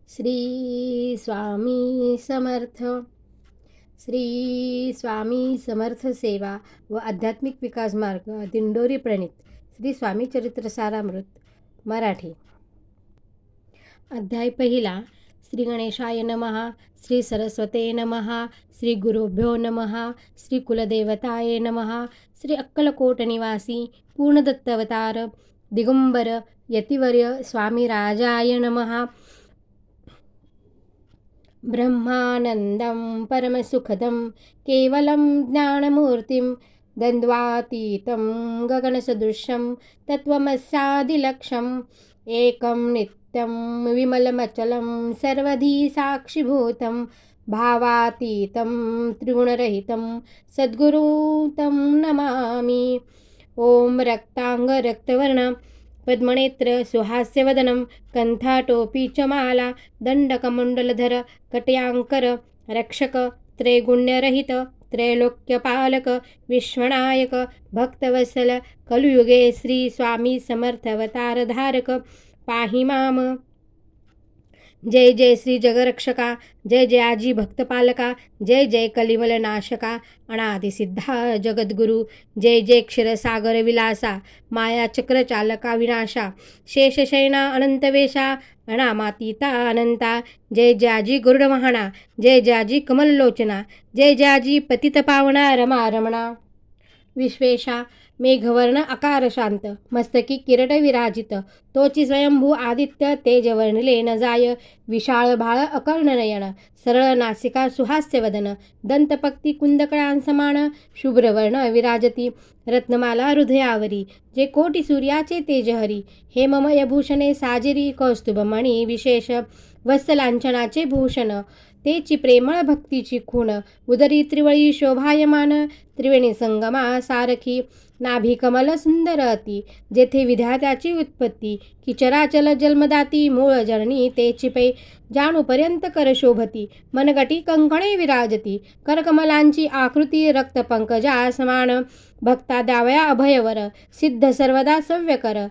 श्री स्वामी समर्थ. श्री स्वामी समर्थ सेवा व आध्यात्मिक विकास मार्ग दिंडोरी प्रणीत श्री स्वामी चरित्र सारामृत मराठी. अध्याय पहिला. श्री गणेशाय नमः. श्री सरस्वते नमः. श्री गुरुभ्यो नमः. श्री कुलदेवताय नमः. श्री अक्कलकोट निवासी पूर्णदत्तावतार दिगंबर यतिवर्य स्वामी राजाय नमः. ब्रह्मानन्दं परमसुखदं केवलं ज्ञानमूर्तिं द्वन्द्वातीतं गगनसदृशं तत्त्वमस्यादिलक्ष्यम् एकं नित्यं विमलमचलं सर्वधी साक्षिभूतं भावातीतं त्रिगुणरहितं सद्गुरुं तं नमामि. ॐ रक्ताङ्गरक्तवर्ण पद्मनेत्र सुहास्यवदनं कंठाटोपी च माला दंडकमंडलधर कटयांकर रक्षक त्रैगुण्यरहित त्रैलोक्यपालक विश्वनायक भक्तवत्सल कलयुगे श्री स्वामी समर्थवतार धारक पाहि माम. जय जय श्री जगरक्षका. जय जय आजी भक्तपालका. जय जय कलिमल नाशका अनादिसिद्धा जगद्गुरु. जय जय क्षीरसागर विलासा मायाचक्र चालका विनाशा शेषशयना अनंतवेशा अनामातीता अनंता. जय जयाजी गरुडवाहना. जय जयाजी कमललोचना. जय जयाजी पतितपावना रमा रमणा. विश्वेशा मेघवर्ण आकार शांत मस्तकी किरट विराजित तोची स्वयंभू आदित्य तेजवर्णिले न जाय. विशाळ भाळ अकर्णनयन सरळ नासिका सुहास्यवदन दंतपक्ती कुंदकळांसमान शुभ्रवर्ण विराजती रत्नमाला हृदयावरी. जे कोटी सूर्याचे तेजहरी हेममयभूषणे साजिरी कौस्तुभमणी विशेष वत्सलांचनाचे भूषण तेची प्रेमळ भक्तीची खूण उदरी त्रिवळी शोभायमान त्रिवेणी संगमा सारखी नाभी कमल सुंदर अति. जेथे विधात्याची उत्पत्ती की चराचल जन्मदाती मूळ जननी तेची पै जाणूपर्यंत कर शोभती मनगटी कंकणे विराजती करकमलांची आकृती रक्तपंकजा समान भक्ता द्यावया अभयवर सिद्ध सर्वदा सव्यकर.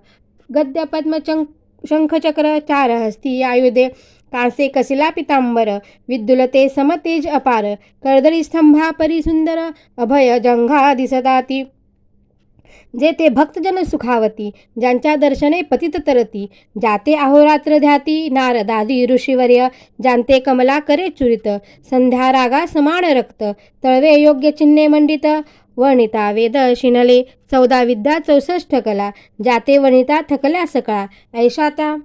गद्य पद्म शंखचक्र चारहस्ती आयुधे कांसे कसिला पितांबर विद्युलते समतेज अपार कर्दळी स्तंभा परिसुंदर अभय जंघा दिसताती. जेथे भक्तजन सुखावती ज्यांच्या दर्शने पतित तरती जाते अहोरात्र ध्याती नारदादी ऋषीवर्य ज्यांते कमला करे चुरित संध्या रागा समान रक्त तळवे योग्य चिन्हे मंडित वणिता वेद शिनले 14 विद्या 64 कला जाते वणिता थकल्या सकळा ऐशा त्या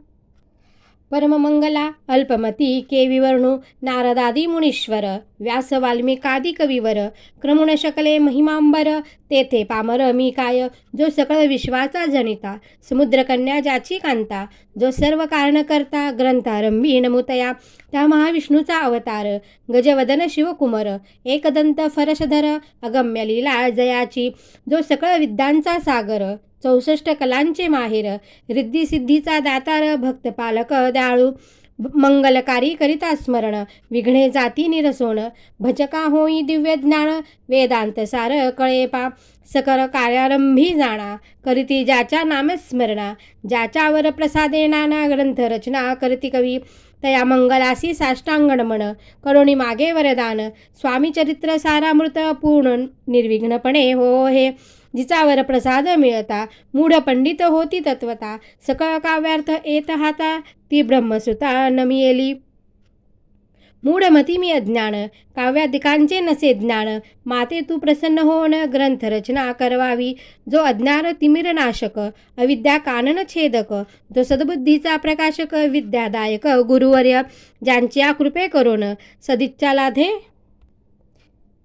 परममंगला अल्पमती केविवर्णू नारदादी मुनीश्वर व्यास वाल्मिकादी कविवर क्रमुण शकले महिमांबर तेथे पामर मी काय जो सकळ विश्वाचा जनिता समुद्रकन्या ज्याची कांता जो सर्व कारण करता ग्रंथारंभी नमुतया त्या महाविष्णूचा अवतार गजवदन शिवकुमार एकदंत फरशधर अगम्य लीला जयाची जो सकळ विद्यांचा सागर 64 कलांचे माहेर रिद्धिसिद्धीचा दातार भक्तपालक दयाळू मंगलकारी करिता स्मरण विघ्ने जाती निरसोण भजका होई दिव्य ज्ञान वेदांत सार कळेपा सकल कार्यारंभी जाणा करीती ज्याच्या नामस्मरणा ज्याच्यावर प्रसादे नाना ग्रंथ रचना करती कवी तया मंगलासी साष्टांगणमन करुणी मागे वरदान स्वामी चरित्र सारामृत पूर्ण निर्विघ्नपणे हो हे जिचावर प्रसाद मिळता मूढ पंडित होती तत्वता सकळ काव्यार्थ येत हाता ती ब्रह्मसुता नमियेली. मूढमती मी अज्ञान काव्यादिकांचे नसे ज्ञान माते तू प्रसन्न होऊन ग्रंथरचना करवावी जो अज्ञान तिमिर नाशक अविद्या कानन छेदक जो सद्बुद्धीचा प्रकाशक विद्यादायक गुरुवर्य ज्यांच्या कृपे करून सदिच्छा लाधे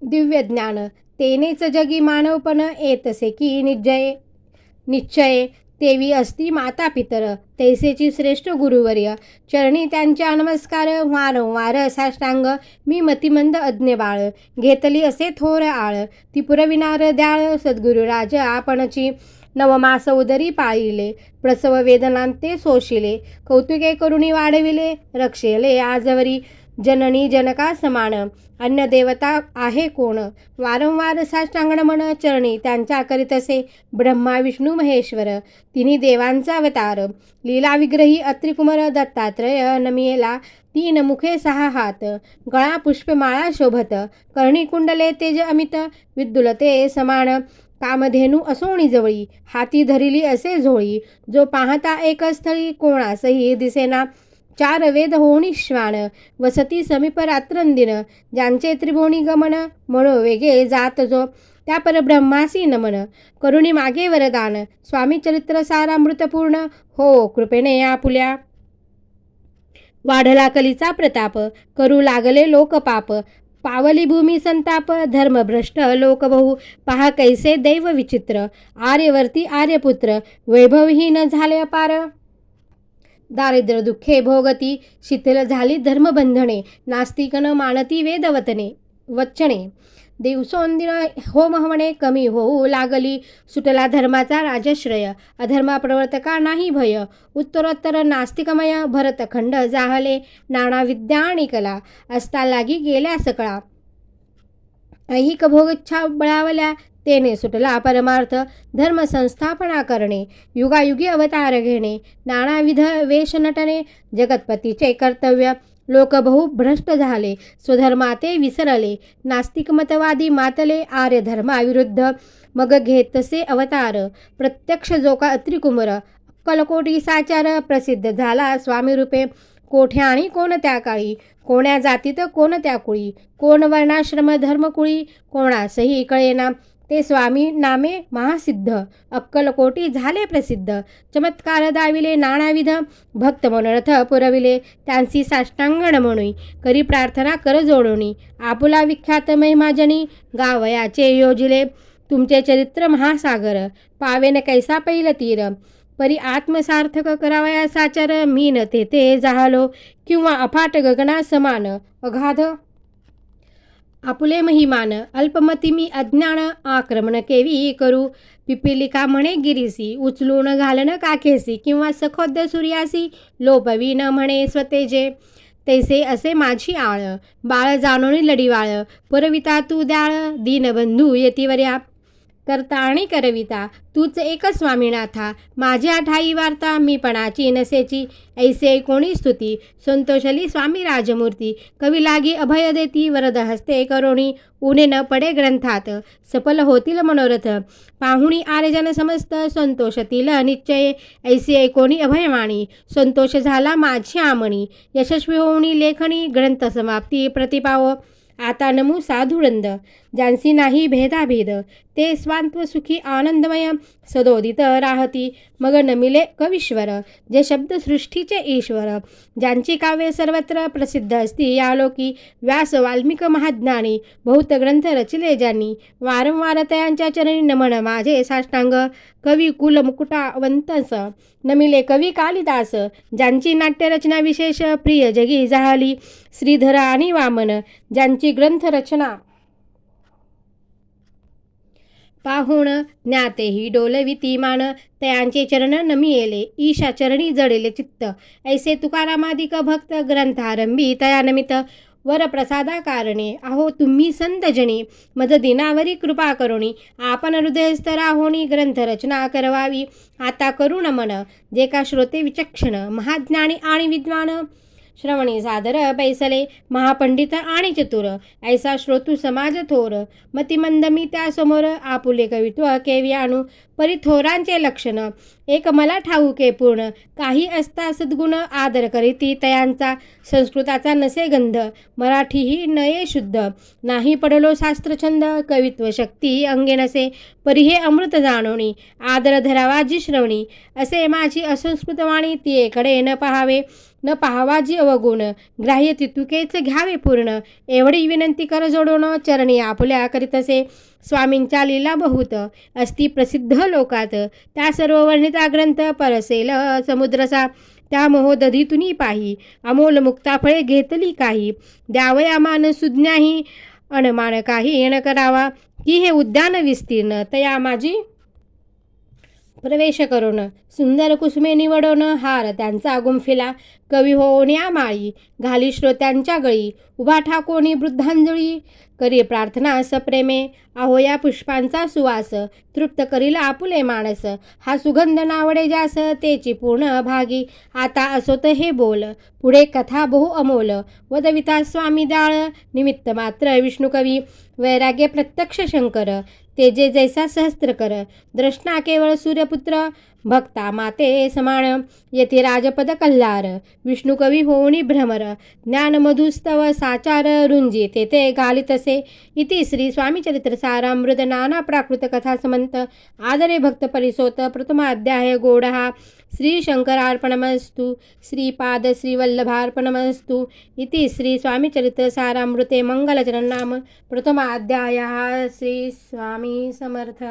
दिव्य ज्ञान तेनेच जगी मानवपण येतसे की निश्चय तेवी असती माता पितर तैसेची श्रेष्ठ गुरुवर्य चरणी त्यांच्या नमस्कार वारंवार साष्टांग मी मतिमंद अज्ञ बाळ घेतली असे थोर आळ ती पुरविनार द्याळ सद्गुरुराज आपणची नवमास उदरी पाळिले प्रसव वेदनांते सोशिले कौतुके करुणी वाढविले रक्षेले आजवरी जननी जनका समान, अन्य देवता आहे कोण. वारंवार साष्टांग नमन चरणी त्यांच्या करीतसे ब्रह्मा विष्णू महेश्वर, तिन्ही देवांचा अवतार. लीला विग्रही अत्रिकुमार दत्तात्रय, नमियेला 3 मुखे 6 हात, गळा पुष्पमाळा शोभत, कर्णी कुंडले तेज अमित, विद्युलते समान, कामधेनू असोणी जवळी, हाती धरिली असे झोळी. जो पाहता एक स्थळी, कोणासही दिसेना 4 वेद होणी श्वान, वसती समीप रात्रंदिन, ज्यांचे त्रिभुवनी गमन, मनोवेगे जात जो, त्या परब्रह्मासी नमन. करुणी मागे वरदान, स्वामी चरित्र सारामृतपूर्ण, हो कृपेने आपुल्या. वाढला कलीचा प्रताप, करू लागले लोकपाप, पावली भूमी संताप, धर्मभ्रष्ट लोक बहु, पहा कैसे दैव विचित्र. आर्यवर्ती आर्यपुत्र, वैभवहीन झाले अपार, दारिद्र्य दुःखे भोगती, शिथिल झाली धर्मबंधने, नास्तिकन मानती वेदवतने वचने. दिवसोंदिन होम हवणे कमी होऊ लागली, सुटला धर्माचा राजश्रय, अधर्मा प्रवर्तका नाही भय. उत्तरोत्तर नास्तिकमय भरतखंड जाहले, नाना विद्या आणि कला असता लागी गेल्या सकळा. ऐहिक भोगच्छा बळावल्या, तेने सुटला परमार्थ, धर्म संस्थापना करणे, युगायुगी अवतार घेणे, नानाविध वेश नटने, जगतपतीचे कर्तव्य. लोक बहु भ्रष्ट झाले, स्वधर्माते विसरले, नास्तिक मतवादी मातले, आर्य धर्माविरुद्ध मग घेतसे अवतार. प्रत्यक्ष जोका अत्रिकुमार, अक्कलकोटी साचार, प्रसिद्ध झाला स्वामीरूपे. कोठ्याणी कोणत्या काळी, कोण्या जातीत कोणत्या कुळी, कोण वर्णाश्रम धर्मकुळी, कोणासही कळेना, ते स्वामी नामे महासिद्ध. अक्कलकोटी झाले प्रसिद्ध, चमत्कार दाविले नानाविध, भक्त मनोरथ पुरविले, त्यांची साष्टांग नमोनी, करी प्रार्थना कर जोडोनी. आपुला विख्यात महिमाजनी, गावयाचे योजिले, तुमचे चरित्र महासागर, पावेन कैसा पैल तीर. परी आत्मसार्थक करावया साचर, मीन तेथे जाहलो, किंवा अफाट गगना समान, अगाध आपुले महिमान. अल्पमती मी अज्ञान, आक्रमण केवी करू, पिपिलिका म्हणे गिरीसी, उचलून घालन काखेसी, किंवा सखोद्द सूर्यासी, लोपवीन म्हणे स्वतेजे. तैसे असे माझी आळ, बाळ जाणोनी लढीवाळ, पुरविता तू द्याळ, दीनबंधू येतिवर्या. करता आणि करविता तूच एक स्वामीनाथा, माझ्या ठाई वार्ता मीपणाची नसेची, ऐसे कोणी स्तुती. संतोषली स्वामी राजमूर्ती, कवी लागी अभय देती, वरद हस्ते करोणी, ऊने न पडे ग्रंथात, सफल होतील मनोरथ. पाहुणी आर्यजन समस्त, संतोषतील निश्चय, ऐसे कोणी अभयवाणी, संतोष झाला माझी आमणी. यशस्वी होऊनी लेखणी, ग्रंथ समाप्ती प्रतिपाव. आता नमू साधुरंद, ज्यांसी नाही भेदाभेद, ते स्वांत्व सुखी आनंदमय, सदोदित राहती. मग नमिले कवीश्वर, जे शब्द सृष्टीचे ईश्वर, ज्यांची काव्ये सर्वत्र प्रसिद्ध असती यालोकी. व्यास वाल्मिक महाज्ञानी, बहुत ग्रंथ रचले ज्यांनी, वारंवार त्यांच्या चरणी नमन माझे साष्टांग. कवी कुल मुकुटावंतस, नमिले कवी कालिदास, ज्यांची नाट्यरचना विशेष प्रिय जगी जाहली. श्रीधर आणि वामन, ज्यांची ग्रंथरचना पाहुण ज्ञातेही डोलविती मान, तयांचे चरण नमियेले, ईशा चरणी जडेले चित्त. ऐसे तुकारामादिक भक्त, ग्रंथारंभी तया नमित, वरप्रसादा कारणे. अहो तुम्ही संतजनी, मज दिनावरी कृपा करुणी, आपण हृदयस्थ राहोनी, ग्रंथरचना करवावी. आता करू नमन, जे का श्रोते विचक्षण, महाज्ञानी आणि विद्वान, श्रवणी सादर बैसले, महापंडित आणि चतुर, ऐसा श्रोतू समाज थोर. मतिमंद मी त्यासमोर, आपुले कवित्व केवी आणू, परी थोरांचे लक्षण, एक मला ठाऊके पूर्ण. काही असता सद्गुण, आदर करीती तयांचा, संस्कृताचा नसे गंध, मराठीही नये शुद्ध. नाही पडलो शास्त्रछंद, कवित्व शक्ती अंगे नसे, परी हे अमृत जाणोनी, आदर धरावा जी श्रवणी. असे माझी असंस्कृत वाणी, ती एकडे न पाहावे, न पाहावा जी अवगुण, ग्राह्य तितुकेच घ्यावे पूर्ण. एवढी विनंती कर जोडून, चरणी आपुल्या करीतसे, स्वामींच्या लीला बहुत असती प्रसिद्ध लोकात. त्या सर्व वर्णिता ग्रंथ परसेल समुद्रसा, त्या मोहोदधीतुनी पाही, अमोल मुक्ता फळे घेतली काही. द्यावया मान सुज्ञाही, अनमान काही येण करावा, की हे उद्यान विस्तीर्ण, तया माझी प्रवेश करून. सुंदर कुसुमे निवडून हार त्यांचा गुंफिला. कवी होऊन या माळी घाली श्रोत्यांच्या गळी. उभा ठाकोनी वृद्धांजळी करी प्रार्थना सप्रेमे. अहो या पुष्पांचा सुवास तृप्त करील आपुले मानस. हा सुगंध नावडे जास तेची पूर्ण भागी. आता असोत हे बोल पुढे कथा बहु अमोल. वदविता स्वामी दाळ निमित्त मात्र विष्णुकवी. वैराग्य प्रत्यक्ष शंकर तेजे जैसा सहस्त्रकर. द्रष्टा केवळ सूर्यपुत्र भक्ता माते समान. येथे राजपद कल्हार विष्णुकवी होऊनी भ्रमर. ज्ञान मधुस्तव साचार रुंजी तेथे घालितसे. इति श्री स्वामीचरित्र सारामृत नाना प्राकृत कथा समंत. आदरे भक्त परिसोत प्रथमाध्याय गोडहा. श्री शंकरार्पणमस्तु. श्रीपाद श्रीवल्लभार्पणमस्तु. इति श्री स्वामीचरित्र सारामृते मंगलचरण नाम प्रथमाध्यायः. श्री स्वामी समर्थ.